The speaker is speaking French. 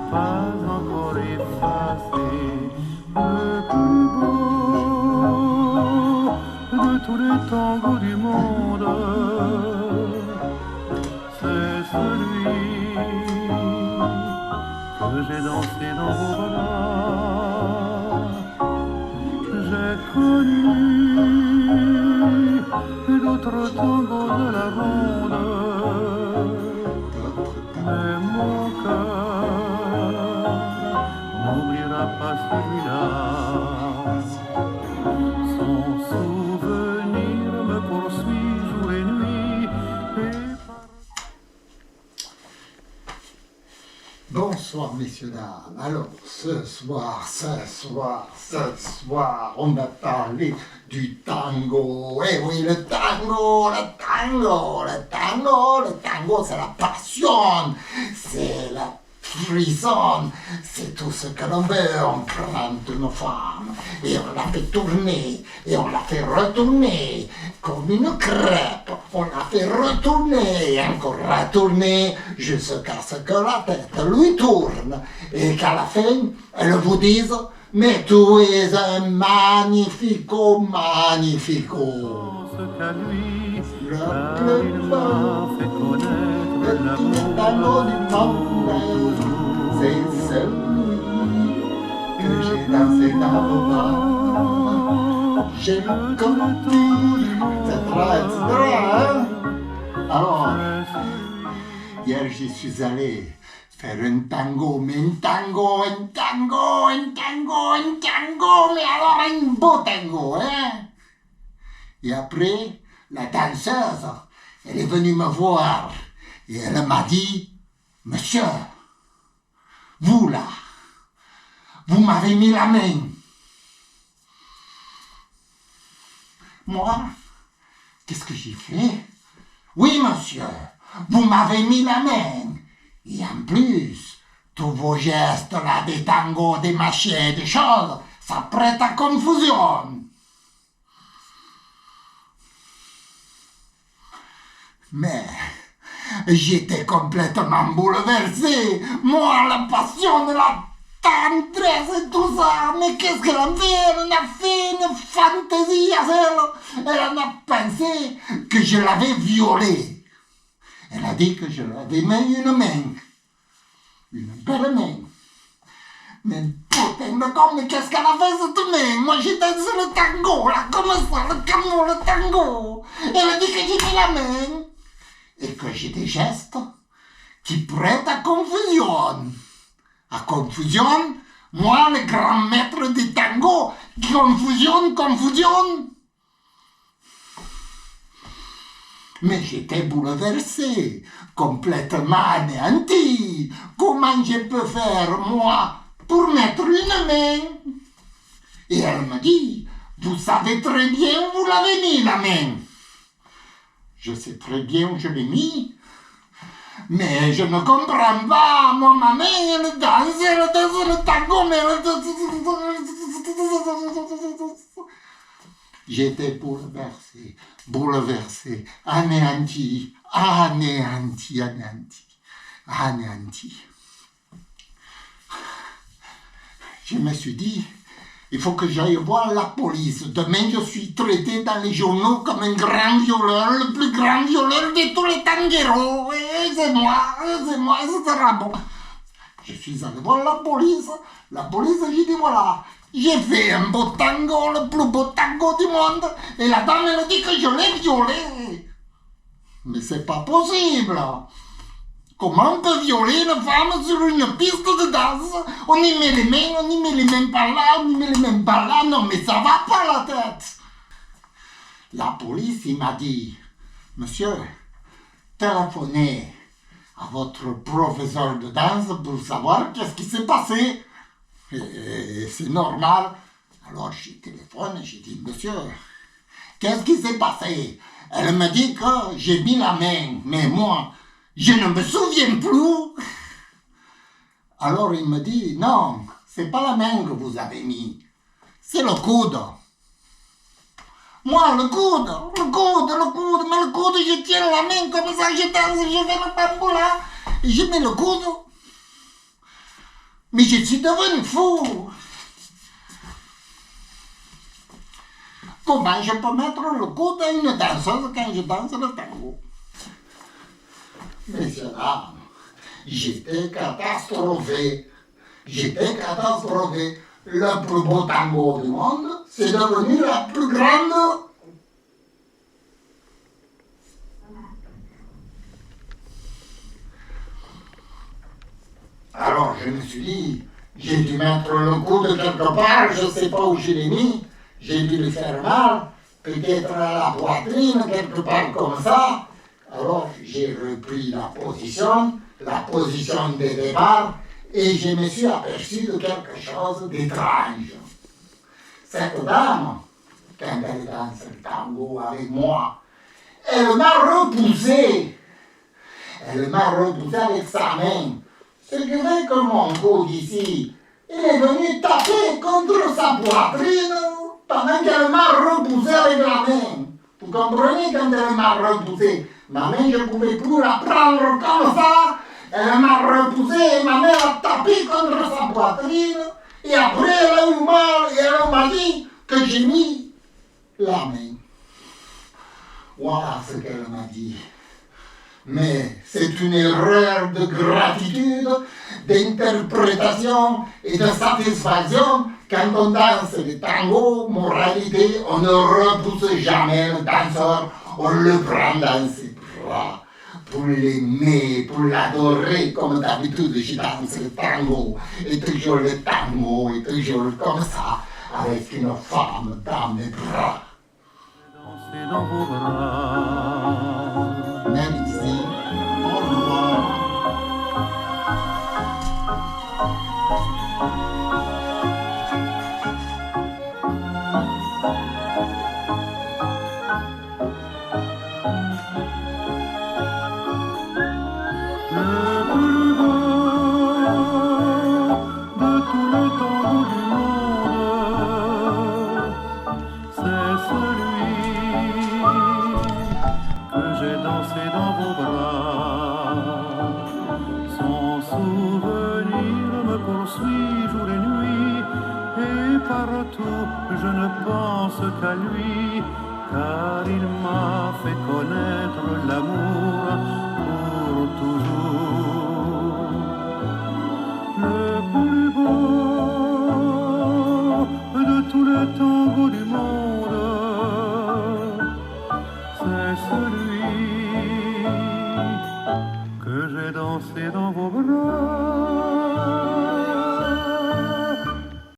pas encore effacé le plus beau de tous les tangos du monde. C'est celui que j'ai dansé dans vos bras. J'ai connu d'autres tangos de la ronde, mais mon cœur n'oubliera pas celui-là. Son souvenir me poursuit jour et nuit. Bonsoir messieurs, dames. Alors, ce soir, on va parler du tango. Eh oui, le tango, c'est la passion, c'est la frisson, c'est tout ce que l'on veut. On prend une femme et on la fait tourner, et on la fait retourner comme une crêpe. On la fait retourner et encore retourner jusqu'à ce que la tête lui tourne et qu'à la fin, elle vous dise « Mais tu es un magnifico, magnifico ». Le plus beau de tous les tangos du monde, c'est celui que j'ai dansé dans vos bras. J'ai compris, etc. Hein? Alors, hier j'y suis allé faire un tango, mais un tango, mais alors un beau tango, hein? Et après, la danseuse, elle est venue me voir et elle m'a dit, « Monsieur, vous là, vous m'avez mis la main. » Moi, qu'est-ce que j'ai fait? Oui, monsieur, vous m'avez mis la main. Et en plus, tous vos gestes là, des tangos, des machins, des choses, ça prête à confusion. Mais j'étais complètement bouleversé. Moi, la passion de la tendresse et tout ça, mais qu'est-ce qu'elle a fait? Elle a fait une fantaisie à elle. Elle en a pensé que je l'avais violée. Elle a dit que je lui avais mis une main. Une belle main. Mais putain de con, mais qu'est-ce qu'elle a fait cette main? Moi j'ai dansé le tango, là, comme ça, le tango. Elle a dit que j'ai mis la main. Et que j'ai des gestes qui prêtent à confusion. À confusion, moi, le grand maître du tango, confusion. Mais j'étais bouleversé, complètement anéanti. Comment je peux faire, moi, pour mettre une main? Et elle me dit, vous savez très bien où vous l'avez mis, la main. Je sais très bien où je l'ai mis. Mais je ne comprends pas, moi, ma main, elle danse le tango, mais J'étais bouleversé, anéanti. Je me suis dit, il faut que j'aille voir la police. Demain, je suis traité dans les journaux comme un grand violeur, le plus grand violeur de tous les tangueros. Et c'est moi, etc. Bon, je suis allé voir la police. La police, j'ai dit, voilà, j'ai fait un beau tango, le plus beau tango du monde. Et la dame, elle dit que je l'ai violé. Mais c'est pas possible. Comment on peut violer une femme sur une piste de danse? On y met les mains par là, Non, mais ça va pas la tête. La police, il m'a dit, monsieur, téléphonez à votre professeur de danse pour savoir qu'est-ce qui s'est passé. Et c'est normal. Alors j'ai téléphoné, j'ai dit, monsieur, qu'est-ce qui s'est passé? Elle me dit que j'ai mis la main, mais moi, je ne me souviens plus. Alors il me dit, non, c'est pas la main que vous avez mis, c'est le coude. Moi, le coude, mais le coude, je tiens la main comme ça, je danse, je fais le tambour là, et je mets le coude. Mais je suis devenu fou. Comment je peux mettre le coude à une danseuse quand je danse le tango? Messieurs, dames, j'étais catastrophé. J'étais catastrophé. Le plus beau tango du monde, c'est devenu la plus grande. Alors je me suis dit, j'ai dû mettre le coude quelque part, je ne sais pas où je l'ai mis, j'ai dû le faire mal, peut-être à la poitrine, quelque part comme ça. Alors j'ai repris la position de départ, et je me suis aperçu de quelque chose d'étrange. Cette dame, quand elle danse le tango avec moi, elle m'a repoussé. Elle m'a repoussé avec sa main. Ce qui fait que mon coude ici, il est venu taper contre sa poitrine pendant qu'elle m'a repoussé avec la main. Vous comprenez, quand elle m'a repoussé, ma main, je ne pouvais plus la prendre comme ça. Elle m'a repoussé, ma main a tapé contre sa poitrine. Et après, elle a eu mal et elle m'a dit que j'ai mis la main. Voilà ce qu'elle m'a dit. Mais c'est une erreur de gratitude, d'interprétation et de satisfaction. Quand on danse le tango, moralité, on ne repousse jamais le danseur, on le prend dans ses bras pour l'aimer, pour l'adorer, comme d'habitude je danse le tango, et toujours le tango, et toujours comme ça, avec une femme dans mes bras. Danser dans vos bras. Merci. Au revoir. Le plus beau de tout le tango du monde, c'est celui que j'ai dansé dans vos bras. Son souvenir me poursuit jour et nuit, et partout je ne pense qu'à lui, car il m'a fait connaître l'amour pour toujours. Le plus beau de tout le tango du monde, c'est celui que j'ai dansé dans vos